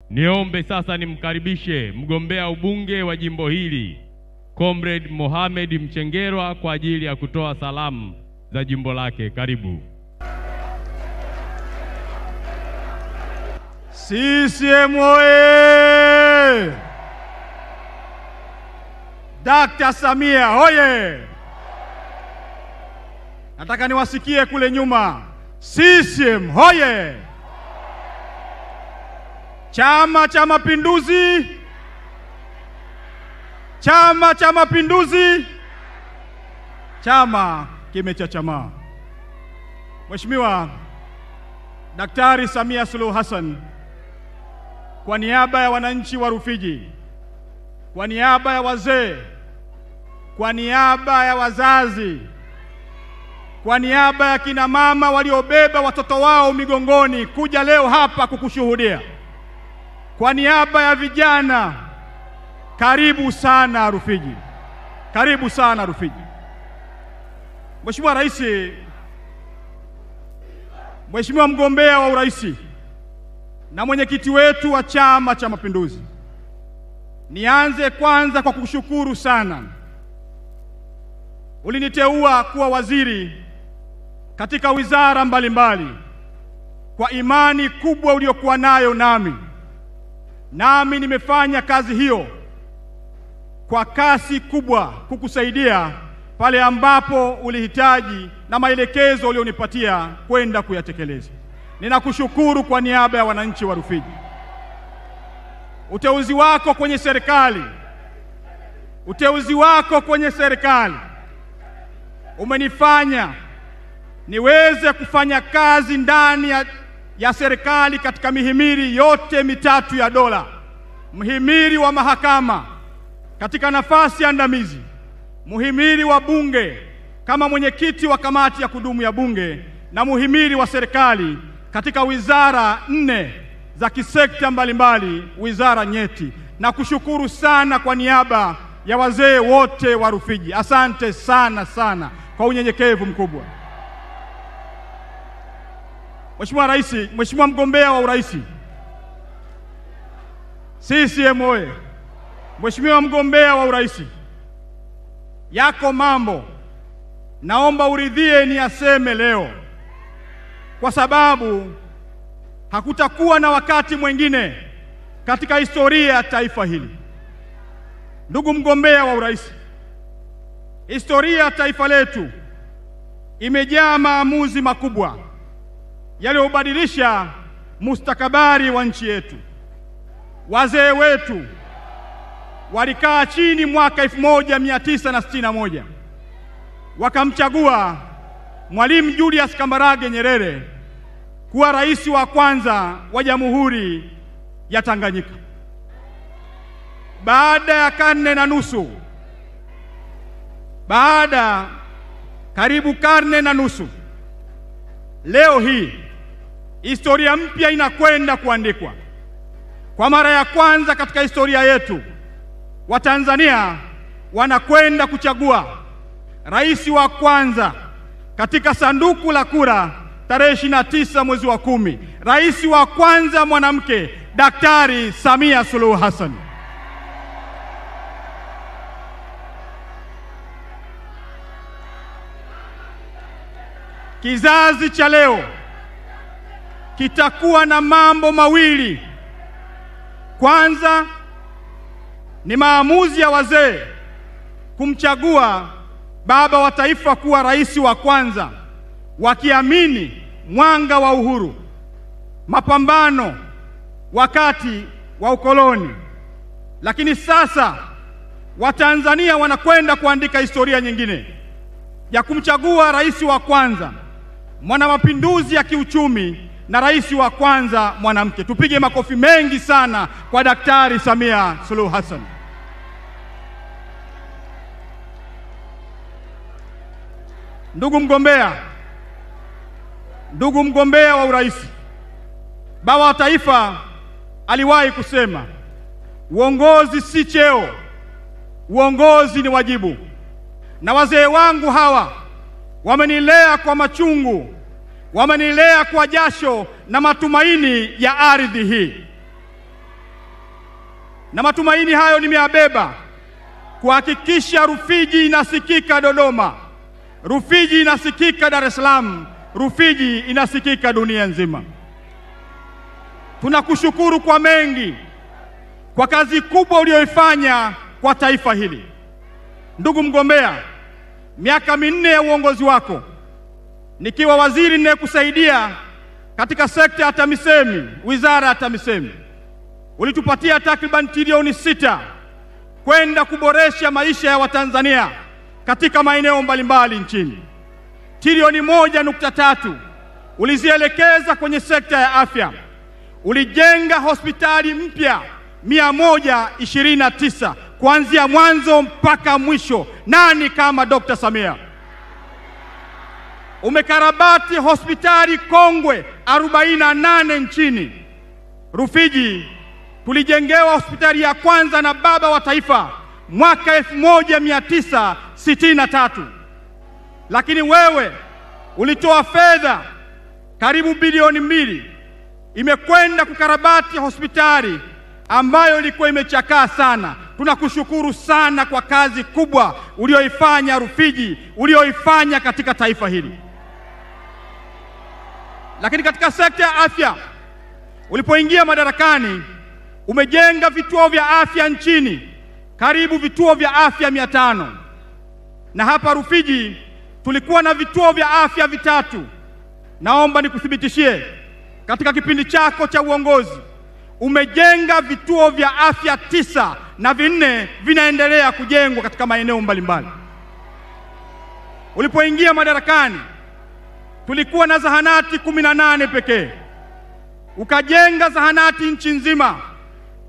Niombe sasa nimkaribishe mgombea ubunge wa jimbo hili Comrade Mohamed Mchengerwa kwa ajili ya kutoa salamu za jimbo lake. Karibu. CCM oye! Dr. Samia hoye! Nataka niwasikie kule nyuma. CCM hoye! Chama cha Mapinduzi! Chama cha Mapinduzi! Chama kimechachamaa. Mheshimiwa Daktari Samia Suluhu Hassan, kwa niaba ya wananchi wa Rufiji, kwa niaba ya wazee, kwa niaba ya wazazi, kwa niaba ya kina mama waliobeba watoto wao migongoni kuja leo hapa kukushuhudia, kwa niaba ya vijana, karibu sana Rufiji. Karibu sana Rufiji. Mheshimiwa Rais, Mheshimiwa mgombea wa urais na mwenyekiti wetu wa Chama cha Mapinduzi, nianze kwanza kwa kukushukuru sana. Uliniteua kuwa waziri katika wizara mbalimbali kwa imani kubwa uliyokuwa nayo nami nimefanya kazi hiyo kwa kasi kubwa kukusaidia pale ambapo ulihitaji na maelekezo ulionipatia kwenda kuyatekeleza. Ninakushukuru kwa niaba ya wananchi wa Rufiji. Uteuzi wako kwenye serikali umenifanya niweze kufanya kazi ndani ya serikali katika mihimili yote mitatu ya dola: mhimili wa mahakama katika nafasi ya andamizi, muhimili wa bunge kama mwenyekiti wa kamati ya kudumu ya bunge, na muhimili wa serikali katika wizara 4 za kisekta mbalimbali, wizara nyeti. Na kushukuru sana kwa niaba ya wazee wote wa Rufiji. Asante sana sana kwa unyenyekevu mkubwa. Mheshimiwa Rais, Mheshimiwa mgombea wa urais, CCM oye! Mheshimiwa mgombea wa urais, yako mambo naomba uridhie niyaseme leo, kwa sababu hakutakuwa na wakati mwingine katika historia ya taifa hili. Ndugu mgombea wa urais, historia ya taifa letu imejaa maamuzi makubwa yaliyobadilisha mustakabali wa nchi yetu. Wazee wetu walikaa chini mwaka 1961 wakamchagua Mwalimu Julius Kambarage Nyerere kuwa rais wa kwanza wa Jamhuri ya Tanganyika. Baada ya karibu karne na nusu, leo hii historia mpya inakwenda kuandikwa. Kwa mara ya kwanza katika historia yetu, Watanzania wanakwenda kuchagua rais wa kwanza katika sanduku la kura tarehe 29 mwezi wa 10, rais wa kwanza mwanamke, Daktari Samia Suluhu Hassan. Kizazi cha leo kitakuwa na mambo mawili. Kwanza ni maamuzi ya wazee kumchagua baba wa taifa kuwa rais wa kwanza, wakiamini mwanga wa uhuru, mapambano wakati wa ukoloni. Lakini sasa Watanzania wanakwenda kuandika historia nyingine ya kumchagua rais wa kwanza mwana mapinduzi ya kiuchumi na rais wa kwanza mwanamke. Tupige makofi mengi sana kwa Daktari Samia Suluhu Hassan. Ndugu mgombea wa urais, baba wa taifa aliwahi kusema, uongozi si cheo, uongozi ni wajibu. Na wazee wangu hawa wamenilea kwa machungu, wamenilea kwa jasho na matumaini ya ardhi hii. na matumaini hayo nimeyabeba kuhakikisha Rufiji inasikika Dodoma, Rufiji inasikika Dar es Salaam, Rufiji inasikika dunia nzima. Tunakushukuru kwa mengi, kwa kazi kubwa uliyoifanya kwa taifa hili. Ndugu mgombea, miaka minne ya uongozi wako nikiwa waziri ninayekusaidia katika sekta ya TAMISEMI, wizara ya TAMISEMI, ulitupatia takriban trilioni 6 kwenda kuboresha maisha ya Watanzania katika maeneo mbalimbali nchini. Trilioni 1.3 ulizielekeza kwenye sekta ya afya. Ulijenga hospitali mpya 129 kuanzia mwanzo mpaka mwisho. Nani kama Dr. Samia? Umekarabati hospitali kongwe 48 nchini. Rufiji tulijengewa hospitali ya kwanza na baba wa taifa mwaka 1963. Lakini wewe ulitoa fedha karibu bilioni 2 imekwenda kukarabati hospitali ambayo ilikuwa imechakaa sana. Tunakushukuru sana kwa kazi kubwa ulioifanya Rufiji, ulioifanya katika taifa hili. Lakini katika sekta ya afya, ulipoingia madarakani, umejenga vituo vya afya nchini, karibu vituo vya afya 500. Na hapa Rufiji tulikuwa na vituo vya afya 3. Naomba nikuthibitishie, katika kipindi chako cha uongozi umejenga vituo vya afya 9 na 4 vinaendelea kujengwa katika maeneo mbalimbali. Ulipoingia madarakani tulikuwa na zahanati 18 pekee. Ukajenga zahanati nchi nzima,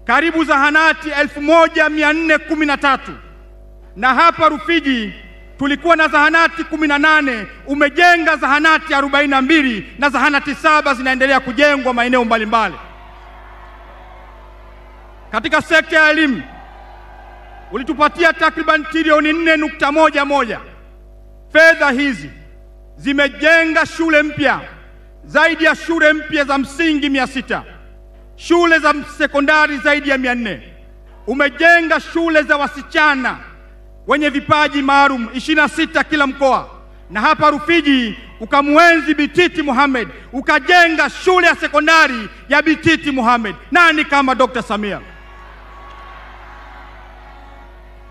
karibu zahanati 1413. Na hapa Rufiji tulikuwa na zahanati 18, umejenga zahanati 42 na zahanati 7 zinaendelea kujengwa maeneo mbalimbali. Katika sekta ya elimu ulitupatia takriban trilioni 4.11. Fedha hizi zimejenga shule mpya, zaidi ya shule mpya za msingi 600, shule za sekondari zaidi ya 400. Umejenga shule za wasichana wenye vipaji maalum 26 kila mkoa. Na hapa Rufiji ukamwenzi Bititi Mohamed, ukajenga shule ya sekondari ya Bititi Mohamed. Nani kama Dr. Samia?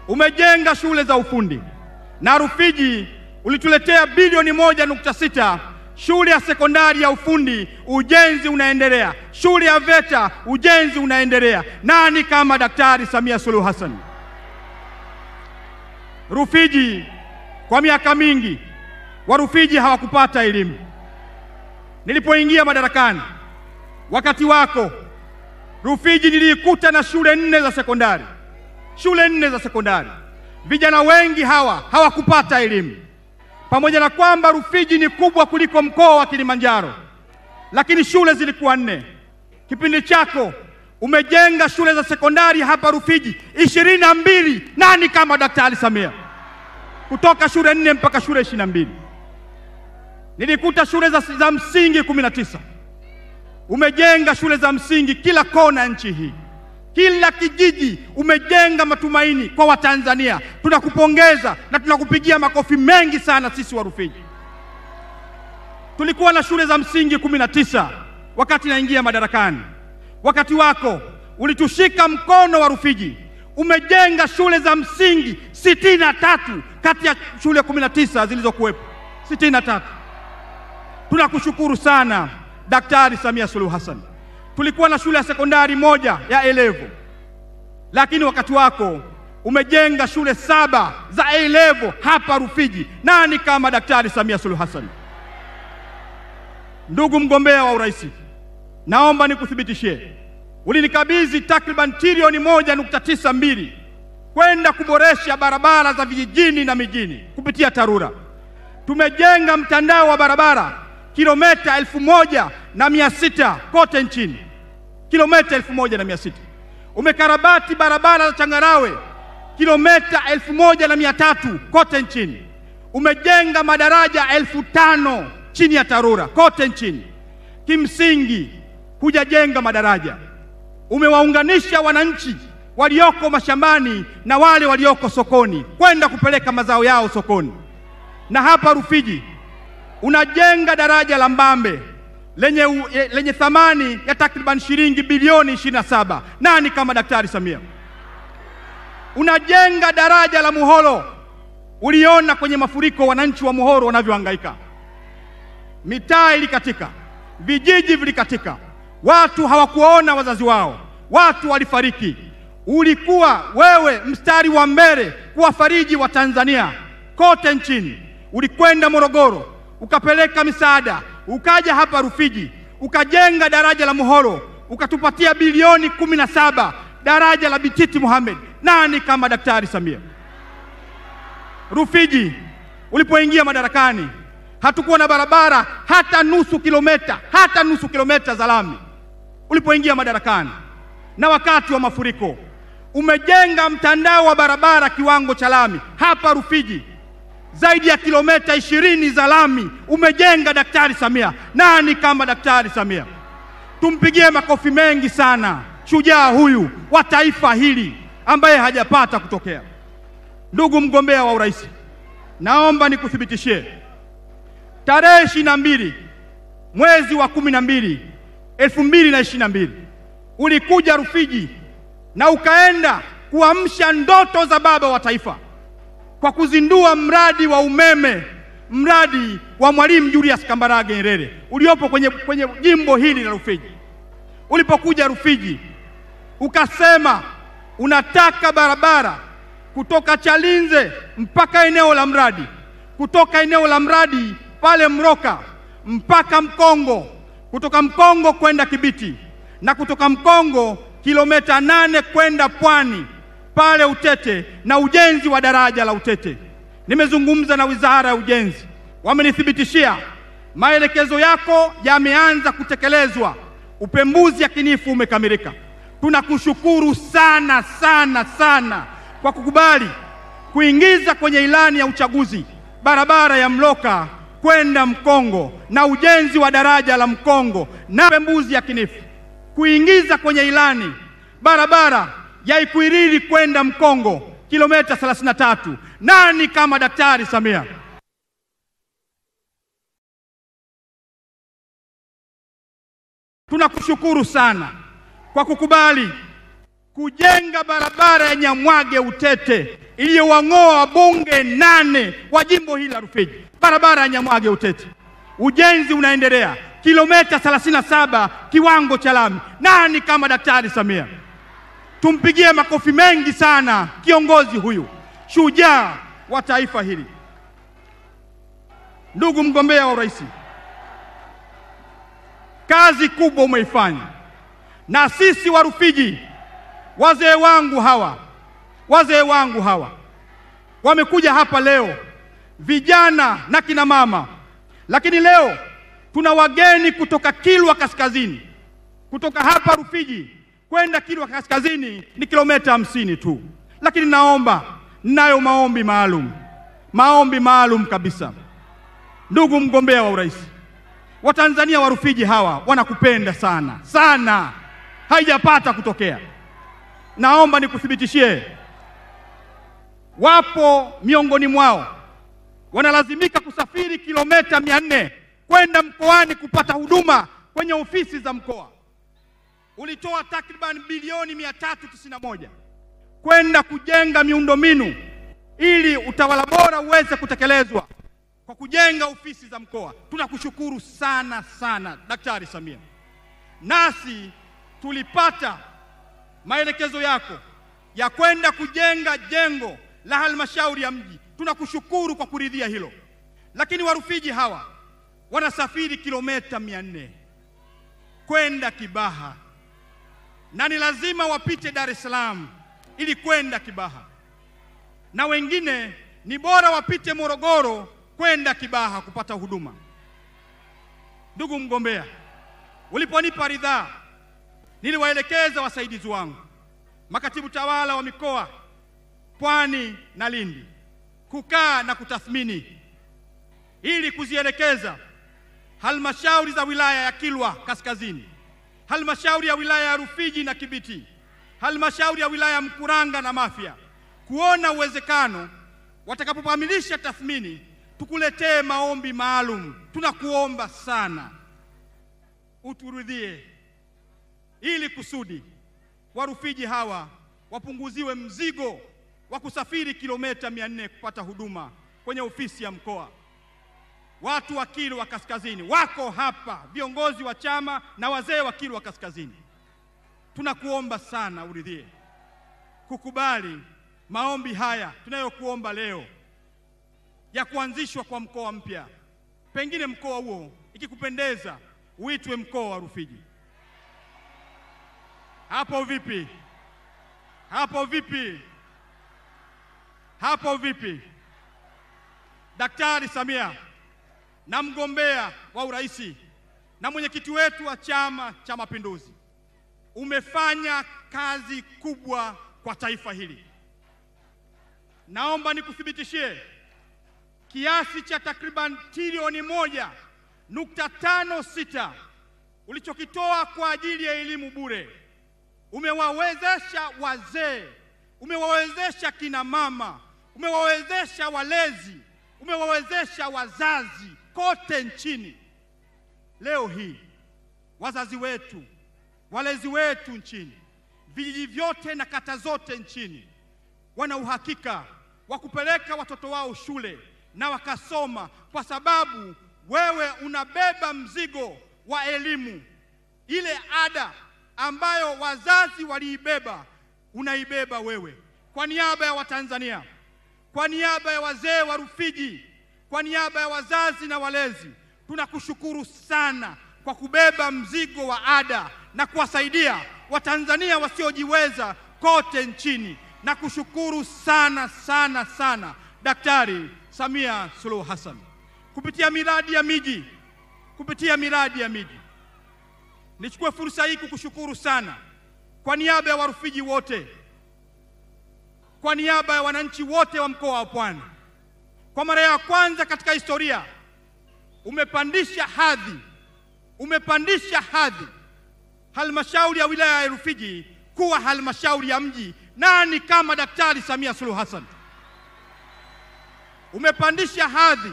Umejenga shule za ufundi, na Rufiji ulituletea bilioni 1.6. Shule ya sekondari ya ufundi ujenzi unaendelea, shule ya VETA ujenzi unaendelea. Nani kama Daktari Samia Suluhu Hassan? Rufiji, kwa miaka mingi Warufiji hawakupata elimu. Nilipoingia madarakani wakati wako, Rufiji nilikuta na shule 4 za sekondari, shule 4 za sekondari. Vijana wengi hawakupata elimu. Pamoja na kwamba Rufiji ni kubwa kuliko mkoa wa Kilimanjaro, lakini shule zilikuwa 4. Kipindi chako umejenga shule za sekondari hapa Rufiji 22. Nani kama Daktari Samia? Kutoka shule 4 mpaka shule 22. Nilikuta shule za msingi 19. Umejenga shule za msingi kila kona nchi hii, kila kijiji umejenga matumaini kwa Watanzania. Tunakupongeza na tunakupigia makofi mengi sana sisi wa Rufiji. Tulikuwa na shule za msingi 19 wakati naingia madarakani. Wakati wako ulitushika mkono wa Rufiji, umejenga shule za msingi 63 kati ya shule 19 zilizokuwepo 63. Tunakushukuru sana Daktari Samia Suluhu Hassan. Tulikuwa na shule ya sekondari 1 ya A-level, lakini wakati wako umejenga shule 7 za A-level hapa Rufiji. Nani kama Daktari Samia Suluhu Hassan? Ndugu mgombea wa urais, naomba nikuthibitishie, ulinikabidhi takriban trilioni 1.92 kwenda kuboresha barabara za vijijini na mijini kupitia TARURA. Tumejenga mtandao wa barabara kilomita 1600 kote nchini, kilomita 1600. Umekarabati barabara za changarawe kilomita 1300 kote nchini. Umejenga madaraja 5000 chini ya TARURA kote nchini. Kimsingi hujajenga madaraja, umewaunganisha wananchi walioko mashambani na wale walioko sokoni kwenda kupeleka mazao yao sokoni. Na hapa Rufiji unajenga daraja la Mbambe lenye thamani ya takriban shilingi bilioni 27. Nani kama Daktari Samia? Unajenga daraja la Muhoro. Uliona kwenye mafuriko wananchi wa Muhoro wanavyohangaika. Mitaa ilikatika, vijiji vilikatika, watu hawakuona wazazi wao, watu walifariki. Ulikuwa wewe mstari wa mbele kuwafariji wa Tanzania kote nchini. Ulikwenda Morogoro ukapeleka misaada, ukaja hapa Rufiji ukajenga daraja la Muhoro, ukatupatia bilioni 17 daraja la Bititi Mohamed. Nani kama Daktari Samia? Rufiji ulipoingia madarakani hatukuwa na barabara hata nusu kilomita za lami. Ulipoingia madarakani na wakati wa mafuriko umejenga mtandao wa barabara kiwango cha lami hapa Rufiji, zaidi ya kilomita 20 za lami umejenga Daktari Samia. Nani kama Daktari Samia? Tumpigie makofi mengi sana shujaa huyu wa taifa hili ambaye hajapata kutokea. Ndugu mgombea wa urais, naomba nikuthibitishie tarehe 22 mwezi wa 12 2022 ulikuja Rufiji na ukaenda kuamsha ndoto za baba wa taifa kwa kuzindua mradi wa umeme, mradi wa Mwalimu Julius Kambarage Nyerere uliopo kwenye jimbo hili la Rufiji. Ulipokuja Rufiji ukasema unataka barabara kutoka Chalinze mpaka eneo la mradi, kutoka eneo la mradi pale Mroka mpaka Mkongo, kutoka Mkongo kwenda Kibiti, na kutoka Mkongo kilomita 8 kwenda Pwani pale Utete, na ujenzi wa daraja la Utete. Nimezungumza na Wizara ya Ujenzi, wamenithibitishia maelekezo yako yameanza kutekelezwa, upembuzi yakinifu umekamilika. Tunakushukuru sana sana sana kwa kukubali kuingiza kwenye ilani ya uchaguzi barabara ya Mloka kwenda Mkongo na ujenzi wa daraja la Mkongo, na upembuzi yakinifu kuingiza kwenye ilani barabara ya Ikwiriri kwenda Mkongo kilomita 33. Nani kama Daktari Samia? Tunakushukuru sana kwa kukubali kujenga barabara ya Nyamwage Utete iliyowang'oa wabunge 8 wa jimbo hili la Rufiji. Barabara ya Nyamwage Utete ujenzi unaendelea, kilomita 37 kiwango cha lami. Nani kama Daktari Samia? Tumpigie makofi mengi sana kiongozi huyu shujaa wa taifa hili. Ndugu mgombea wa urais, kazi kubwa umeifanya, na sisi wa Rufiji, wazee wangu hawa wamekuja hapa leo, vijana na kina mama, lakini leo tuna wageni kutoka Kilwa Kaskazini. Kutoka hapa Rufiji kwenda Kilwa Kaskazini ni kilomita 50 tu, lakini ninayo maombi maalum kabisa. Ndugu mgombea wa urais, Watanzania wa Rufiji hawa wanakupenda sana sana, haijapata kutokea. Naomba nikuthibitishie, wapo miongoni mwao wanalazimika kusafiri kilomita 400 kwenda mkoani kupata huduma kwenye ofisi za mkoa. Ulitoa takriban bilioni 391 kwenda kujenga miundombinu ili utawala bora uweze kutekelezwa kwa kujenga ofisi za mkoa. Tunakushukuru sana sana Daktari Samia. Nasi tulipata maelekezo yako ya kwenda kujenga jengo la halmashauri ya mji. Tunakushukuru kwa kuridhia hilo, lakini Warufiji hawa wanasafiri kilomita 400 kwenda Kibaha, na ni lazima wapite Dar es Salaam ili kwenda Kibaha, na wengine ni bora wapite Morogoro kwenda Kibaha kupata huduma. Ndugu mgombea, uliponipa ridhaa, niliwaelekeza wasaidizi wangu, makatibu tawala wa mikoa Pwani na Lindi, kukaa na kutathmini ili kuzielekeza halmashauri za wilaya ya Kilwa Kaskazini, halmashauri ya wilaya ya Rufiji na Kibiti, halmashauri ya wilaya Mkuranga na Mafia kuona uwezekano watakapokamilisha tathmini tukuletee maombi maalum. Tunakuomba sana uturidhie, ili kusudi Warufiji hawa wapunguziwe mzigo wa kusafiri kilomita 400 kupata huduma kwenye ofisi ya mkoa. Watu wa Kilwa Kaskazini wako hapa, viongozi wa chama na wazee wa Kilwa Kaskazini. Tunakuomba sana uridhie kukubali maombi haya tunayokuomba leo ya kuanzishwa kwa mkoa mpya. Pengine mkoa huo ikikupendeza uitwe mkoa wa Rufiji. Hapo vipi? Hapo vipi? Hapo vipi? Daktari Samia na mgombea wa urais na mwenyekiti wetu wa Chama cha Mapinduzi, umefanya kazi kubwa kwa taifa hili. Naomba nikuthibitishie kiasi cha takriban trilioni 1.56 ulichokitoa kwa ajili ya elimu bure. Umewawezesha wazee, umewawezesha kina mama, umewawezesha walezi, umewawezesha wazazi kote nchini. Leo hii wazazi wetu, walezi wetu nchini, vijiji vyote na kata zote nchini wana uhakika wa kupeleka watoto wao shule na wakasoma, kwa sababu wewe unabeba mzigo wa elimu. Ile ada ambayo wazazi waliibeba unaibeba wewe. Kwa niaba ya Watanzania, kwa niaba ya wazee wa Rufiji, kwa niaba ya wazazi na walezi, tunakushukuru sana kwa kubeba mzigo wa ada na kuwasaidia Watanzania wasiojiweza kote nchini. Na kushukuru sana sana sana Daktari Samia Suluhu Hassan kupitia miradi ya miji. Nichukue fursa hii kukushukuru sana kwa niaba ya Warufiji wote, kwa niaba ya wananchi wote wa mkoa wa Pwani. Kwa mara ya kwanza katika historia umepandisha hadhi halmashauri ya wilaya ya Rufiji kuwa halmashauri ya mji. Nani kama Daktari Samia Suluhu Hassan? Umepandisha hadhi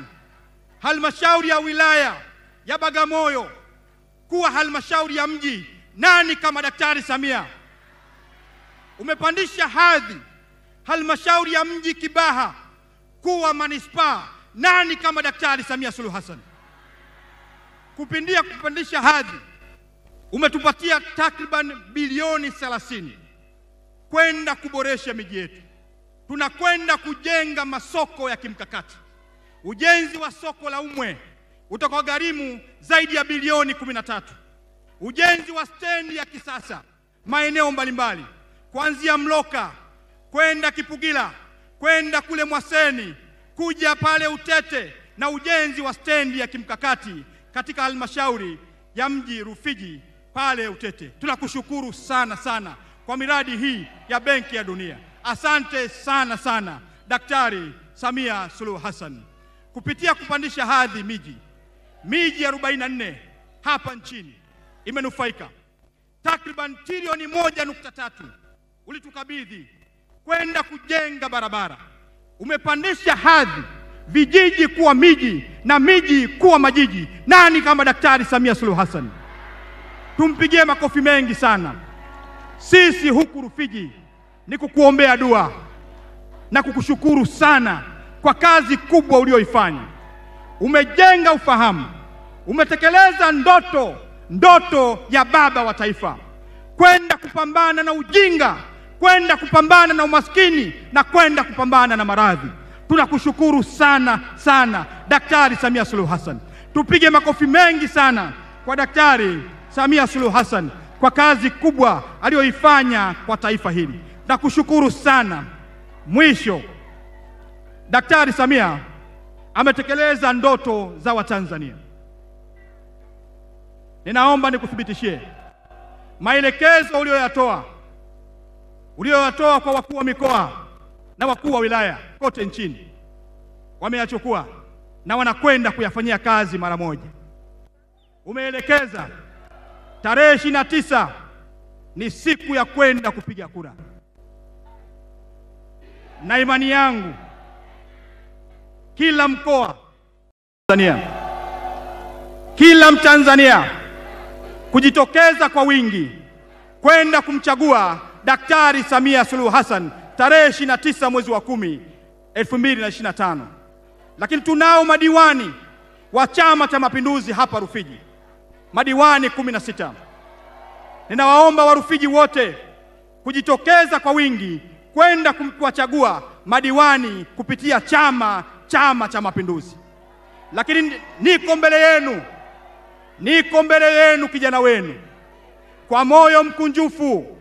halmashauri ya wilaya ya Bagamoyo kuwa halmashauri ya mji. Nani kama Daktari Samia? Umepandisha hadhi halmashauri ya mji Kibaha kuwa manispaa. Nani kama Daktari Samia Suluhu Hassan? Kupandisha hadhi umetupatia takriban bilioni 30 kwenda kuboresha miji yetu. Tunakwenda kujenga masoko ya kimkakati. Ujenzi wa soko la Umwe utakaogharimu zaidi ya bilioni 13. Ujenzi wa stendi ya kisasa maeneo mbalimbali, kuanzia Mloka kwenda Kipugila, kwenda kule Mwaseni, kuja pale Utete, na ujenzi wa stendi ya kimkakati katika halmashauri ya mji Rufiji pale Utete. Tunakushukuru sana sana kwa miradi hii ya Benki ya Dunia. Asante sana sana Daktari Samia Suluhu Hassan. Kupitia kupandisha hadhi miji 44 hapa nchini imenufaika. Takriban trilioni 1.3 ulitukabidhi kwenda kujenga barabara. Umepandisha hadhi vijiji kuwa miji na miji kuwa majiji. Nani kama Daktari Samia Suluhu Hassan? Tumpigie makofi mengi sana. Sisi huku Rufiji ni kukuombea dua na kukushukuru sana kwa kazi kubwa ulioifanya. Umejenga ufahamu, umetekeleza ndoto ya baba wa taifa, kwenda kupambana na ujinga, kwenda kupambana na umaskini na kwenda kupambana na maradhi. Tunakushukuru sana sana Daktari Samia Suluhu Hassan. Tupige makofi mengi sana kwa Daktari Samia Suluhu Hassan kwa kazi kubwa aliyoifanya kwa taifa hili. Nakushukuru sana. Mwisho, Daktari Samia ametekeleza ndoto za Watanzania. Ninaomba nikuthibitishie maelekezo uliyoyatoa kwa wakuu wa mikoa na wakuu wa wilaya kote nchini, wameyachukua na wanakwenda kuyafanyia kazi mara moja. Umeelekeza tarehe 29 ni siku ya kwenda kupiga kura, na imani yangu kila mkoa Tanzania, kila Mtanzania kujitokeza kwa wingi kwenda kumchagua Daktari Samia Suluhu Hassan tarehe 29 mwezi wa 10 2025. Lakini tunao madiwani wa Chama cha Mapinduzi hapa Rufiji, madiwani 16. Ninawaomba Warufiji wote kujitokeza kwa wingi kwenda kuwachagua madiwani kupitia Chama cha Mapinduzi. Lakini niko mbele yenu kijana wenu kwa moyo mkunjufu,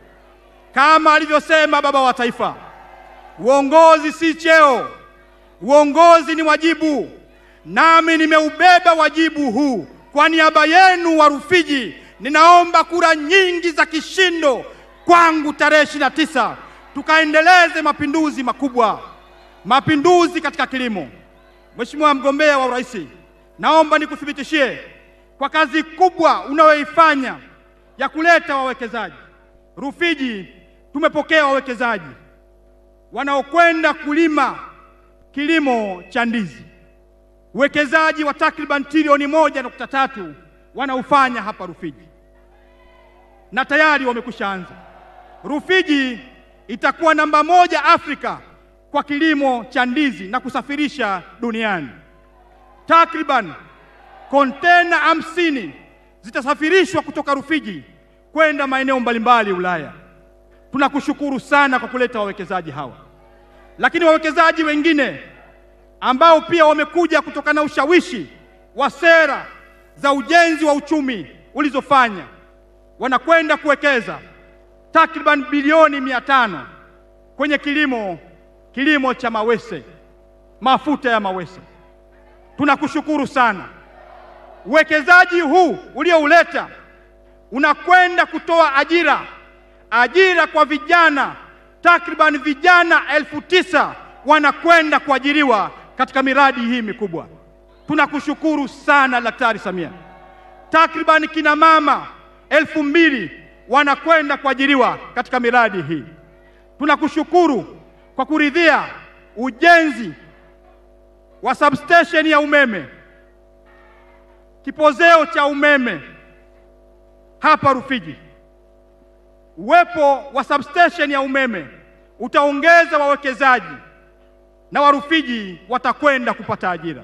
kama alivyosema baba wa taifa, uongozi si cheo, uongozi ni wajibu. Nami nimeubeba wajibu huu kwa niaba yenu wa Rufiji. Ninaomba kura nyingi za kishindo kwangu tarehe 29, tukaendeleze mapinduzi makubwa, mapinduzi katika kilimo. Mheshimiwa mgombea wa urais, naomba nikuthibitishie kwa kazi kubwa unayoifanya ya kuleta wawekezaji. Rufiji tumepokea wawekezaji wanaokwenda kulima kilimo cha ndizi. Uwekezaji wa takriban trilioni 1.3 wanaufanya hapa Rufiji, na tayari wamekushaanza. Rufiji itakuwa namba 1 Afrika kwa kilimo cha ndizi na kusafirisha duniani. Takriban kontena 50 zitasafirishwa kutoka Rufiji kwenda maeneo mbalimbali Ulaya. Tunakushukuru sana kwa kuleta wawekezaji hawa. Lakini wawekezaji wengine ambao pia wamekuja kutokana na ushawishi wa sera za ujenzi wa uchumi ulizofanya, wanakwenda kuwekeza takriban bilioni 500 kwenye kilimo cha mawese, mafuta ya mawese. Tunakushukuru sana. Uwekezaji huu uliouleta unakwenda kutoa ajira kwa vijana, takriban vijana 9,000 wanakwenda kuajiriwa katika miradi hii mikubwa. Tunakushukuru sana Daktari Samia. Takriban kina mama 2,000 wanakwenda kuajiriwa katika miradi hii. Tunakushukuru kwa kuridhia ujenzi wa substation ya umeme, kipozeo cha umeme hapa Rufiji. Uwepo wa substation ya umeme utaongeza wawekezaji na Warufiji watakwenda kupata ajira.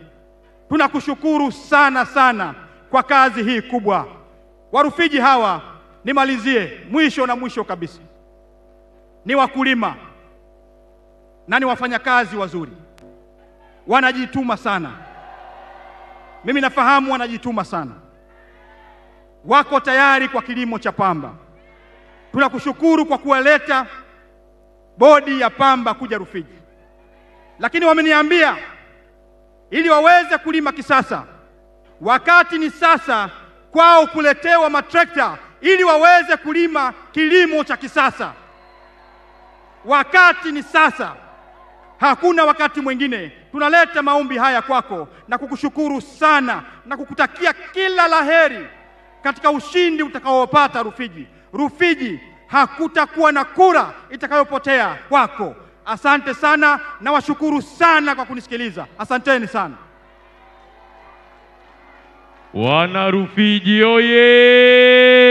Tunakushukuru sana kwa kazi hii kubwa. Warufiji hawa, nimalizie mwisho kabisa, ni wakulima na ni wafanyakazi wazuri, wanajituma sana. Mimi nafahamu wanajituma sana, wako tayari kwa kilimo cha pamba. Tunakushukuru kwa kuwaleta bodi ya pamba kuja Rufiji, lakini wameniambia ili waweze kulima kisasa, wakati ni sasa kwao kuletewa matrekta ili waweze kulima kilimo cha kisasa. Wakati ni sasa, hakuna wakati mwingine. Tunaleta maombi haya kwako na kukushukuru sana na kukutakia kila laheri katika ushindi utakaopata Rufiji. Rufiji hakutakuwa na kura itakayopotea kwako. Asante sana na washukuru sana kwa kunisikiliza. Asanteni sana. Wana Rufiji oye!